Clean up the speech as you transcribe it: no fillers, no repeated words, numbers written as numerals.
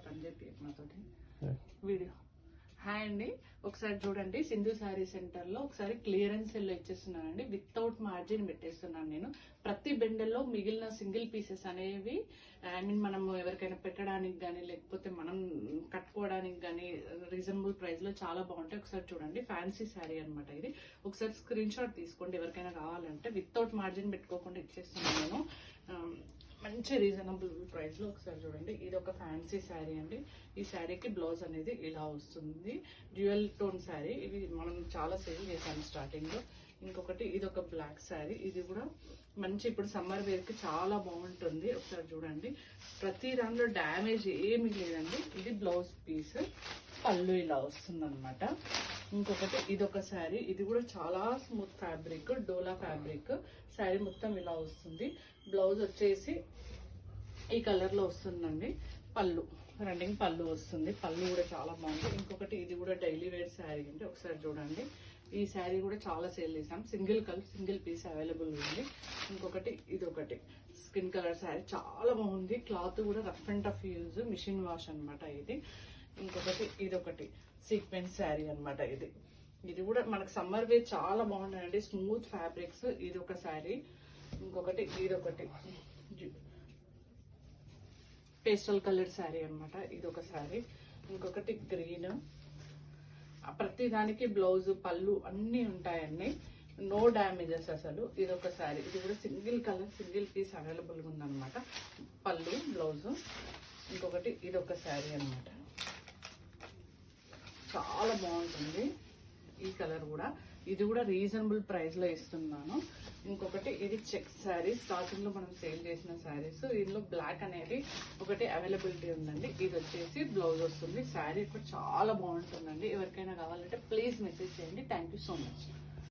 పని చెప్పి నాతోటి వీడియో. హాయ్ అండి, ఒకసారి చూడండి. సింధు శారీ సెంటర్ లో ఒకసారి క్లియరెన్స్ సెల్ ఇచ్చేస్తున్నానండి. వితౌట్ మార్జిన్ పెట్టేస్తున్నాను నేను. ప్రతి బెండల్లో మిగిలిన సింగిల్ పీసెస్ అనేవి మనం ఎవరికైనా పెట్టడానికి కానీ లేకపోతే మనం కట్టుకోవడానికి కానీ రీజనబుల్ ప్రైస్ లో చాలా బాగుంటాయి. ఒకసారి చూడండి, ఫ్యాన్సీ శారీ అనమాట ఇది. ఒకసారి స్క్రీన్ షాట్ తీసుకోండి ఎవరికైనా కావాలంటే. వితౌట్ మార్జిన్ పెట్టుకోకుండా ఇచ్చేస్తున్నాను నేను, మంచి రీజనబుల్ ప్రైస్ లో. ఒకసారి చూడండి, ఇది ఒక ఫ్యాన్సీ శారీ అండి. ఈ శారీకి బ్లౌజ్ అనేది ఇలా వస్తుంది. డ్యూయల్ టోన్ శారీ, ఇవి మనం చాలా సేల్ చేశాము స్టార్టింగ్ లో. ఇంకొకటి ఇది ఒక బ్లాక్ శారీ, ఇది కూడా మంచి ఇప్పుడు సమ్మర్ వేర్ కి చాలా బాగుంటుంది. ఒకసారి చూడండి, ప్రతి దానిలో డ్యామేజ్ ఏమీ లేదండి. ఇది బ్లౌజ్ పీస్, పళ్ళు ఇలా వస్తుంది అనమాట. ఇంకొకటి ఇది ఒక శారీ, ఇది కూడా చాలా స్మూత్ ఫ్యాబ్రిక్, డోలా ఫ్యాబ్రిక్. శారీ మొత్తం ఇలా వస్తుంది. బ్లౌజ్ వచ్చేసి ఈ కలర్ లో వస్తుందండి. పళ్ళు రన్నింగ్ పళ్ళు వస్తుంది. పళ్ళు కూడా చాలా బాగుంది. ఇంకొకటి ఇది కూడా డైలీ వేర్ శారీ అండి. ఒకసారి చూడండి, ఈ శారీ కూడా చాలా సేల్ చేసాం. Single colour single piece available ఉంది. ఇంకొకటి ఇది ఒకటి స్కిన్ కలర్ శారీ, చాలా బాగుంది. క్లాత్ కూడా rough and tough use, machine wash అనమాట ఇది. ఇంకొకటి ఇది ఒకటి సీక్వెన్స్ శారీ అనమాట ఇది. ఇది కూడా మనకు సమ్మర్ వేర్ చాలా బాగుంటాయండి, స్మూత్ ఫ్యాబ్రిక్స్. ఇది ఒక శారీ. ఇంకొకటి ఇది ఒకటి పేస్టల్ కలర్ శారీ అనమాట. ఇది ఒక శారీ. ఇంకొకటి గ్రీన్. ప్రతి దానికి బ్లౌజ్ పళ్ళు అన్ని ఉంటాయండి, నో డ్యామేజెస్ అసలు. ఇది ఒక శారీ, ఇది కూడా single colour single piece available గా ఉందన్నమాట. పళ్ళు బ్లౌజ్. ఇంకొకటి ఇది ఒక శారీ అనమాట, చాలా బాగుంటుంది ఈ కలర్ కూడా. ఇది కూడా రీజనబుల్ ప్రైస్ లో ఇస్తున్నాను. ఇంకొకటి ఇది చెక్ శారీ, స్టార్టింగ్ లో మనం సేల్ చేసిన శారీస్. దీనిలో బ్లాక్ అనేది ఒకటి అవైలబిలిటీ ఉందండి. ఇది వచ్చేసి బ్లౌజ్ వస్తుంది. శారీ కూడా చాలా బాగుంటుందండి. ఎవరికైనా కావాలంటే ప్లీజ్ మెసేజ్ చేయండి. Thank you so much.